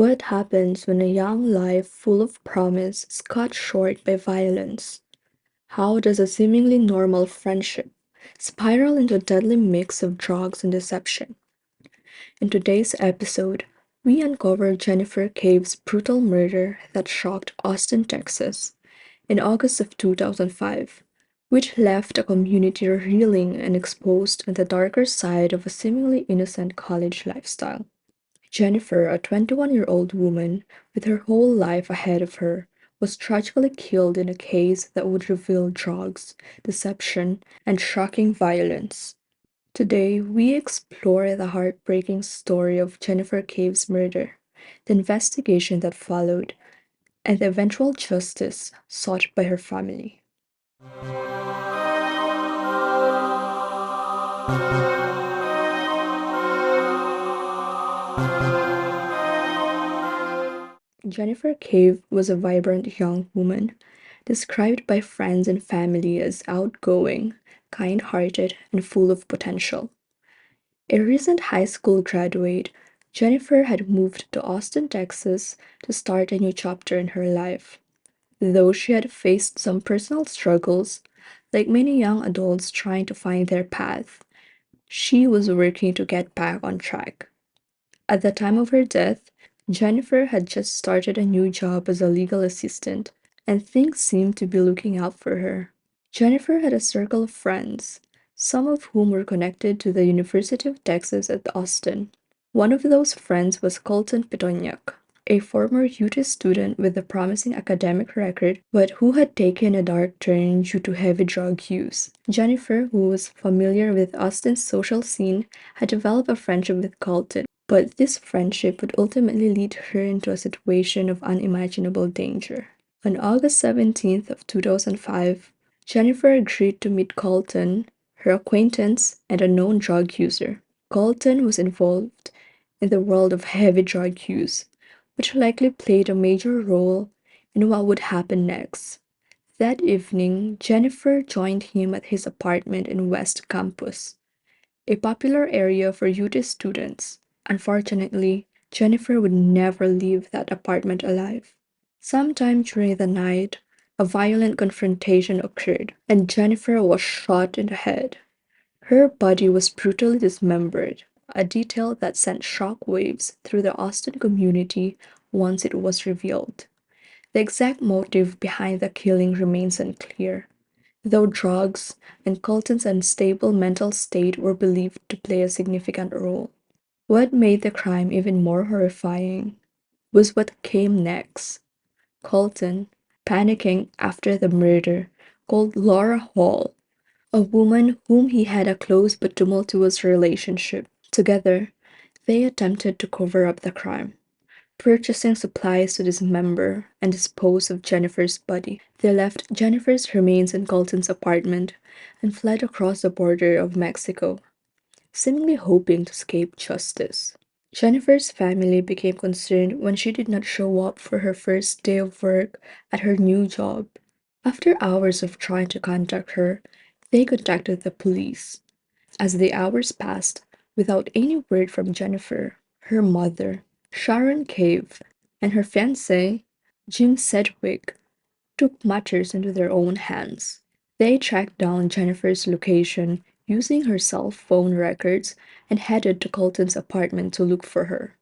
What happens when a young life full of promise is cut short by violence? How does a seemingly normal friendship spiral into a deadly mix of drugs and deception? In today's episode, we uncover Jennifer Cave's brutal murder that shocked Austin, Texas, in August of 2005, which left a community reeling and exposed on the darker side of a seemingly innocent college lifestyle. Jennifer, a 21-year-old woman with her whole life ahead of her, was tragically killed in a case that would reveal drugs, deception, and shocking violence. Today, we explore the heartbreaking story of Jennifer Cave's murder, the investigation that followed, and the eventual justice sought by her family. Jennifer Cave was a vibrant young woman, described by friends and family as outgoing, kind hearted, and full of potential. A recent high school graduate, Jennifer had moved to Austin, Texas to start a new chapter in her life. Though she had faced some personal struggles, like many young adults trying to find their path, she was working to get back on track. At the time of her death, Jennifer had just started a new job as a legal assistant, and things seemed to be looking out for her. Jennifer had a circle of friends, some of whom were connected to the University of Texas at Austin. One of those friends was Colton Pitonyak, a former UT student with a promising academic record, but who had taken a dark turn due to heavy drug use. Jennifer, who was familiar with Austin's social scene, had developed a friendship with Colton, but this friendship would ultimately lead her into a situation of unimaginable danger. On August 17th of 2005, Jennifer agreed to meet Colton, her acquaintance and a known drug user. Colton was involved in the world of heavy drug use, which likely played a major role in what would happen next. That evening, Jennifer joined him at his apartment in West Campus, a popular area for UT students. Unfortunately, Jennifer would never leave that apartment alive. Sometime during the night, a violent confrontation occurred, and Jennifer was shot in the head. Her body was brutally dismembered, a detail that sent shockwaves through the Austin community once it was revealed. The exact motive behind the killing remains unclear, though drugs and Colton's unstable mental state were believed to play a significant role. What made the crime even more horrifying was what came next. Colton, panicking after the murder, called Laura Hall, a woman whom he had a close but tumultuous relationship. Together, they attempted to cover up the crime, purchasing supplies to dismember and dispose of Jennifer's body. They left Jennifer's remains in Colton's apartment and fled across the border of Mexico, seemingly hoping to escape justice. Jennifer's family became concerned when she did not show up for her first day of work at her new job. After hours of trying to contact her, they contacted the police. As the hours passed, without any word from Jennifer, her mother, Sharon Cave, and her fiancé, Jim Sedgwick, took matters into their own hands. They tracked down Jennifer's location using her cell phone records and headed to Colton's apartment to look for her.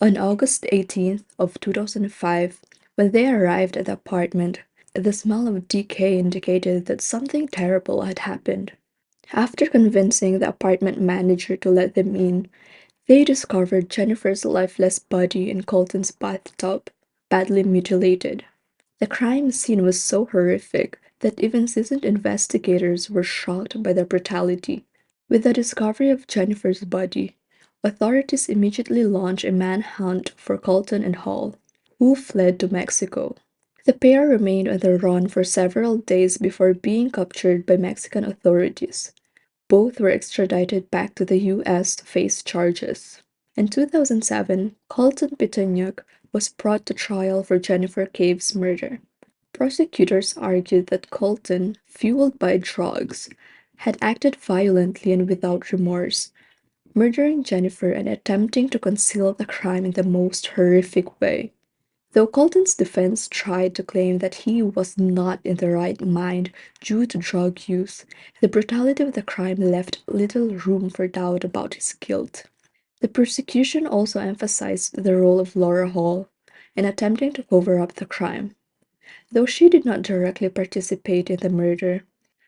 On August 18th of 2005, when they arrived at the apartment, the smell of decay indicated that something terrible had happened. After convincing the apartment manager to let them in, they discovered Jennifer's lifeless body in Colton's bathtub, badly mutilated. The crime scene was so horrific that even seasoned investigators were shocked by the brutality. With the discovery of Jennifer's body, authorities immediately launched a manhunt for Colton and Hall, who fled to Mexico. The pair remained on the run for several days before being captured by Mexican authorities. Both were extradited back to the US to face charges. In 2007, Colton Pitonyak was brought to trial for Jennifer Cave's murder. Prosecutors argued that Colton, fueled by drugs, had acted violently and without remorse, murdering Jennifer and attempting to conceal the crime in the most horrific way. Though Colton's defense tried to claim that he was not in the right mind due to drug use, the brutality of the crime left little room for doubt about his guilt. The prosecution also emphasized the role of Laura Hall in attempting to cover up the crime. Though she did not directly participate in the murder,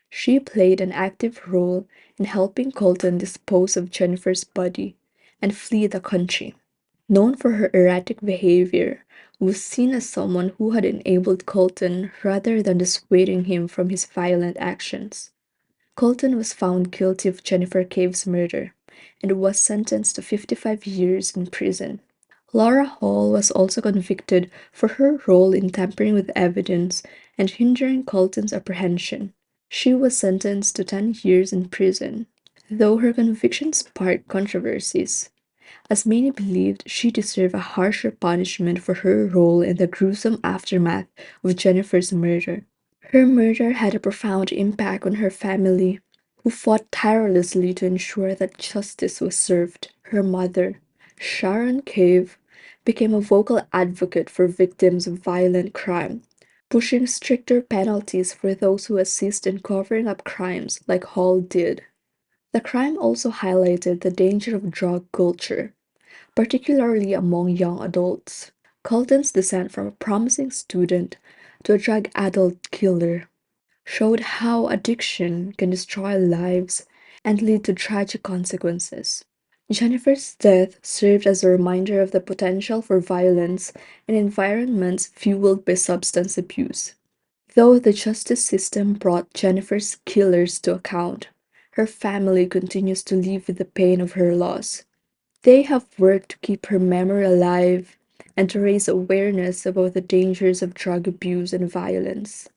she played an active role in helping Colton dispose of Jennifer's body and flee the country. Known for her erratic behavior, was seen as someone who had enabled Colton rather than dissuading him from his violent actions. Colton was found guilty of Jennifer Cave's murder and was sentenced to 55 years in prison. Laura Hall was also convicted for her role in tampering with evidence and hindering Colton's apprehension. She was sentenced to 10 years in prison, though her conviction sparked controversies, as many believed she deserved a harsher punishment for her role in the gruesome aftermath of Jennifer's murder. Her murder had a profound impact on her family, who fought tirelessly to ensure that justice was served. Her mother, Sharon Cave, became a vocal advocate for victims of violent crime, pushing stricter penalties for those who assist in covering up crimes like Hall did. The crime also highlighted the danger of drug culture, particularly among young adults. Colton's descent from a promising student to a drug adult killer showed how addiction can destroy lives and lead to tragic consequences. Jennifer's death served as a reminder of the potential for violence in environments fueled by substance abuse. Though the justice system brought Jennifer's killers to account, her family continues to live with the pain of her loss. They have worked to keep her memory alive and to raise awareness about the dangers of drug abuse and violence.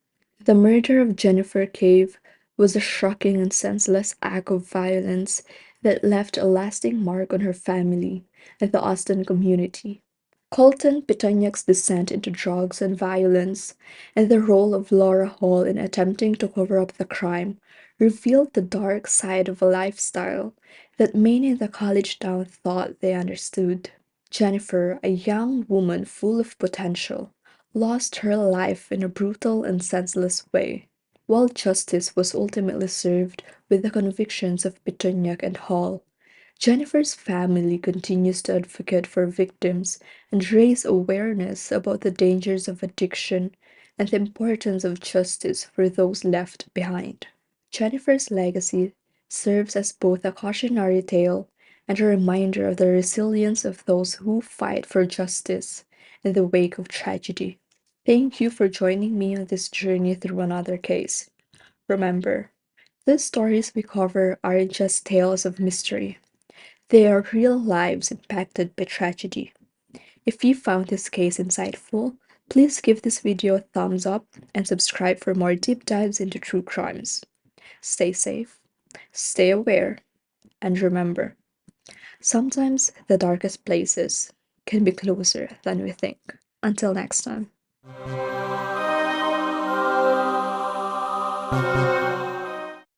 The murder of Jennifer Cave was a shocking and senseless act of violence that left a lasting mark on her family and the Austin community. Colton Pitonyak's descent into drugs and violence, and the role of Laura Hall in attempting to cover up the crime, revealed the dark side of a lifestyle that many in the college town thought they understood. Jennifer, a young woman full of potential, lost her life in a brutal and senseless way. While justice was ultimately served with the convictions of Pitonyak and Hall, Jennifer's family continues to advocate for victims and raise awareness about the dangers of addiction and the importance of justice for those left behind. Jennifer's legacy serves as both a cautionary tale and a reminder of the resilience of those who fight for justice in the wake of tragedy. Thank you for joining me on this journey through another case. Remember, the stories we cover aren't just tales of mystery. They are real lives impacted by tragedy. If you found this case insightful, please give this video a thumbs up and subscribe for more deep dives into true crimes. Stay safe, stay aware, and remember, sometimes the darkest places can be closer than we think. Until next time.